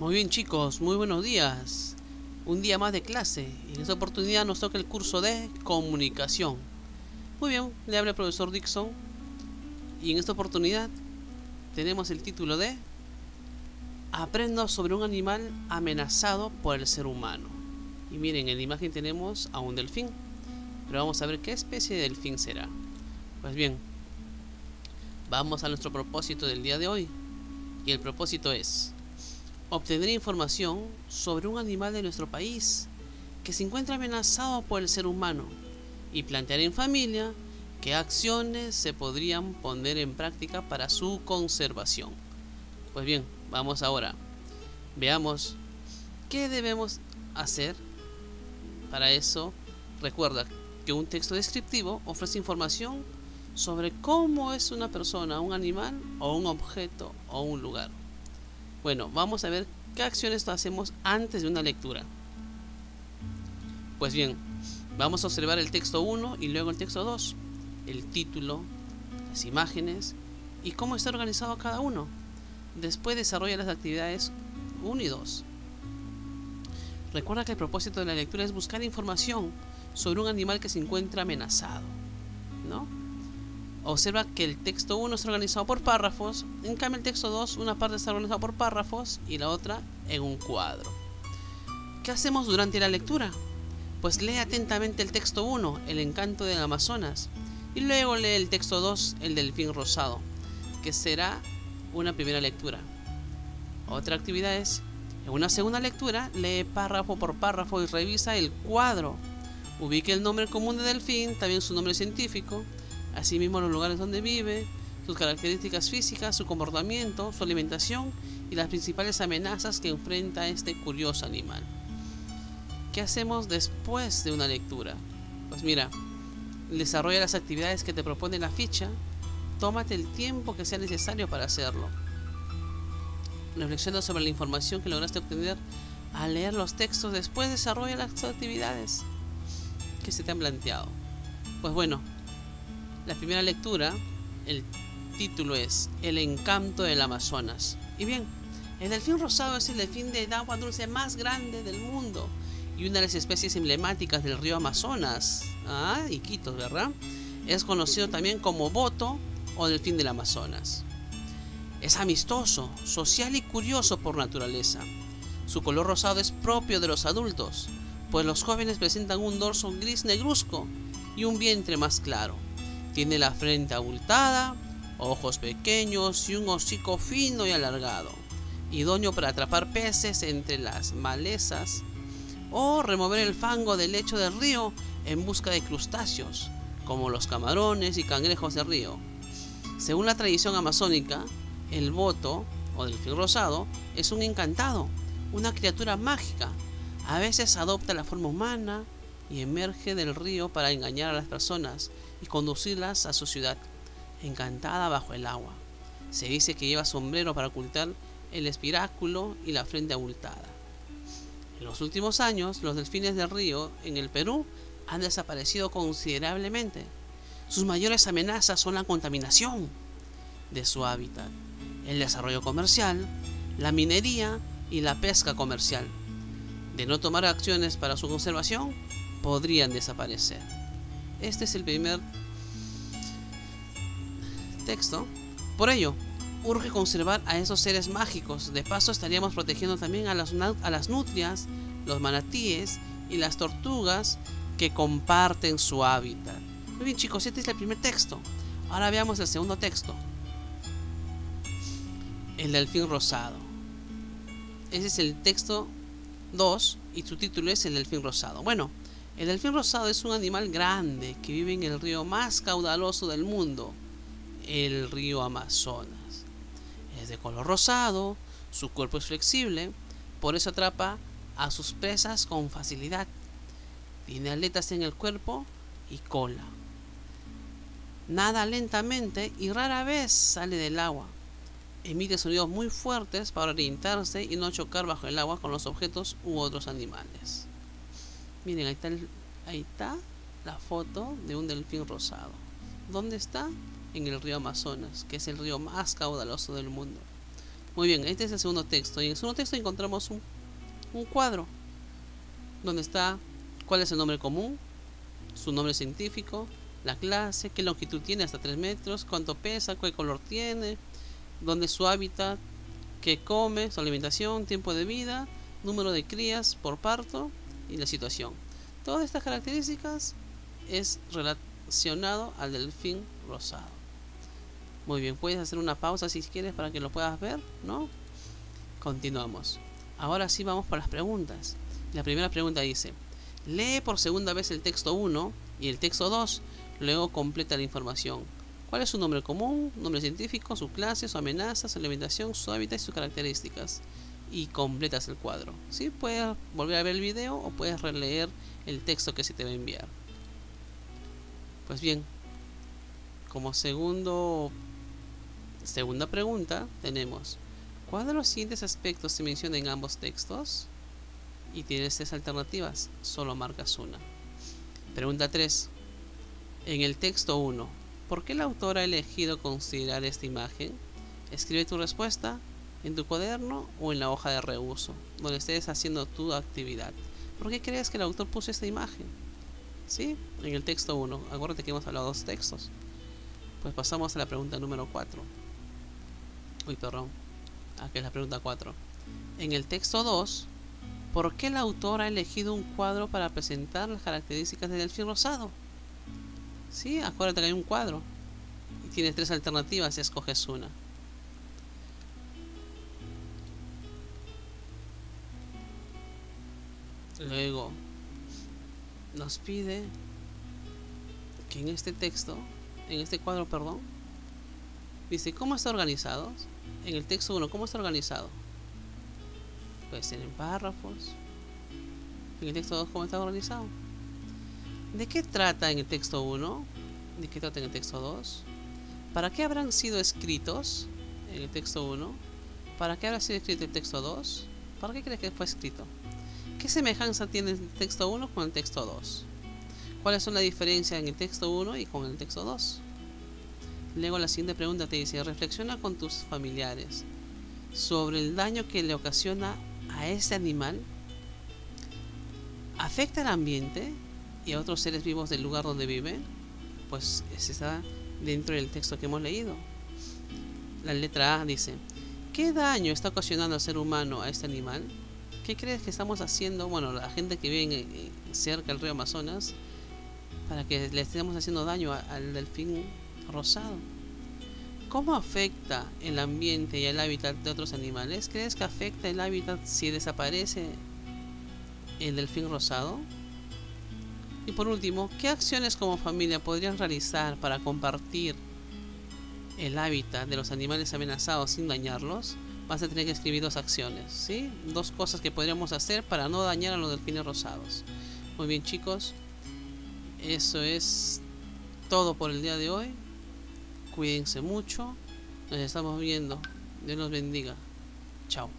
Muy bien chicos, muy buenos días. Un día más de clase y en esta oportunidad nos toca el curso de comunicación. Muy bien, le habla el profesor Dixon y en esta oportunidad tenemos el título de Aprendo sobre un animal amenazado por el ser humano. Y miren, en la imagen tenemos a un delfín, pero vamos a ver qué especie de delfín será. Pues bien, vamos a nuestro propósito del día de hoy y el propósito es obtener información sobre un animal de nuestro país que se encuentra amenazado por el ser humano y plantear en familia qué acciones se podrían poner en práctica para su conservación. Pues bien, vamos ahora. Veamos qué debemos hacer. Para eso, recuerda que un texto descriptivo ofrece información sobre cómo es una persona, un animal o un objeto o un lugar. Bueno, vamos a ver qué acciones hacemos antes de una lectura. Pues bien, vamos a observar el texto 1 y luego el texto 2, el título, las imágenes y cómo está organizado cada uno. Después desarrolla las actividades 1 y 2. Recuerda que el propósito de la lectura es buscar información sobre un animal que se encuentra amenazado, ¿no? Observa que el texto 1 está organizado por párrafos, en cambio el texto 2 una parte está organizada por párrafos y la otra en un cuadro. ¿Qué hacemos durante la lectura? Pues lee atentamente el texto 1, el encanto del Amazonas, y luego lee el texto 2, el delfín rosado, que será una primera lectura. Otra actividad es, en una segunda lectura, lee párrafo por párrafo y revisa el cuadro. Ubique el nombre común de delfín, también su nombre científico, asimismo los lugares donde vive, sus características físicas, su comportamiento, su alimentación y las principales amenazas que enfrenta este curioso animal. ¿Qué hacemos después de una lectura? Pues mira, desarrolla las actividades que te propone la ficha, tómate el tiempo que sea necesario para hacerlo. Reflexiona sobre la información que lograste obtener al leer los textos, después desarrolla las actividades que se te han planteado. Pues bueno, la primera lectura, el título es El encanto del Amazonas. Y bien, el delfín rosado es el delfín de agua dulce más grande del mundo y una de las especies emblemáticas del río Amazonas. Iquitos, ¿verdad? Es conocido también como boto o delfín del Amazonas. Es amistoso, social y curioso por naturaleza. Su color rosado es propio de los adultos, pues los jóvenes presentan un dorso gris negruzco y un vientre más claro. Tiene la frente abultada, ojos pequeños y un hocico fino y alargado, idóneo para atrapar peces entre las malezas o remover el fango del lecho del río en busca de crustáceos, como los camarones y cangrejos de río. Según la tradición amazónica, el boto, o delfín rosado, es un encantado, una criatura mágica. A veces adopta la forma humana y emerge del río para engañar a las personas y conducirlas a su ciudad, encantada bajo el agua. Se dice que lleva sombrero para ocultar el espiráculo y la frente abultada. En los últimos años, los delfines del río en el Perú han desaparecido considerablemente. Sus mayores amenazas son la contaminación de su hábitat, el desarrollo comercial, la minería y la pesca comercial. De no tomar acciones para su conservación, podrían desaparecer. Este es el primer texto. Por ello, urge conservar a esos seres mágicos. De paso, estaríamos protegiendo también a las nutrias, los manatíes y las tortugas que comparten su hábitat. Muy bien, chicos, este es el primer texto. Ahora veamos el segundo texto. El delfín rosado. Ese es el texto 2 y su título es El delfín rosado. Bueno, el delfín rosado es un animal grande que vive en el río más caudaloso del mundo, el río Amazonas. Es de color rosado, su cuerpo es flexible, por eso atrapa a sus presas con facilidad. Tiene aletas en el cuerpo y cola. Nada lentamente y rara vez sale del agua. Emite sonidos muy fuertes para orientarse y no chocar bajo el agua con los objetos u otros animales. Miren, ahí está la foto de un delfín rosado. ¿Dónde está? En el río Amazonas, que es el río más caudaloso del mundo. Muy bien, este es el segundo texto. Y en el segundo texto encontramos un cuadro donde está cuál es el nombre común, su nombre científico, la clase, qué longitud tiene, hasta 3 metros, cuánto pesa, qué color tiene, dónde es su hábitat, qué come, su alimentación, tiempo de vida, número de crías por parto y la situación. Todas estas características es relacionado al delfín rosado. Muy bien, puedes hacer una pausa si quieres para que lo puedas ver, ¿no? Continuamos. Ahora sí vamos por las preguntas. La primera pregunta dice: lee por segunda vez el texto 1 y el texto 2, luego completa la información. ¿Cuál es su nombre común, nombre científico, su clase, su amenaza, su alimentación, su hábitat y sus características? Y completas el cuadro. ¿Sí? Puedes volver a ver el video o puedes releer el texto que se te va a enviar. Pues bien, como segunda pregunta tenemos: ¿cuál de los siguientes aspectos se menciona en ambos textos? Y tienes 3 alternativas, solo marcas una. Pregunta 3. En el texto 1, ¿por qué el autor ha elegido considerar esta imagen? Escribe tu respuesta en tu cuaderno o en la hoja de reuso, donde estés haciendo tu actividad. ¿Por qué crees que el autor puso esta imagen? ¿Sí? En el texto 1. Acuérdate que hemos hablado de 2 textos. Pues pasamos a la pregunta número 4. Aquí es la pregunta 4. En el texto 2, ¿por qué el autor ha elegido un cuadro para presentar las características del delfín rosado? Sí, acuérdate que hay un cuadro y tienes 3 alternativas y escoges una. Luego nos pide que en este cuadro, dice ¿cómo está organizado? En el texto 1, ¿cómo está organizado? Puede ser en párrafos. En el texto 2, ¿cómo está organizado? ¿De qué trata en el texto 1? ¿De qué trata en el texto 2? ¿Para qué habrán sido escritos en el texto 1? ¿Para qué habrá sido escrito el texto 2? ¿Para qué crees que fue escrito? ¿Qué semejanza tiene el texto 1 con el texto 2? ¿Cuáles son las diferencias en el texto 1 y con el texto 2? Luego la siguiente pregunta te dice: reflexiona con tus familiares sobre el daño que le ocasiona a ese animal. ¿Afecta al ambiente y a otros seres vivos del lugar donde vive? Pues ese está dentro del texto que hemos leído. La letra A dice: ¿qué daño está ocasionando al ser humano a este animal? ¿Qué crees que estamos haciendo? Bueno, la gente que vive cerca del río Amazonas, para que le estemos haciendo daño al delfín rosado. ¿Cómo afecta el ambiente y el hábitat de otros animales? ¿Crees que afecta el hábitat si desaparece el delfín rosado? Y por último, ¿qué acciones como familia podrían realizar para compartir el hábitat de los animales amenazados sin dañarlos? Vas a tener que escribir 2 acciones, ¿sí? 2 cosas que podríamos hacer para no dañar a los delfines rosados. Muy bien, chicos, eso es todo por el día de hoy. Cuídense mucho. Nos estamos viendo. Dios los bendiga. Chao.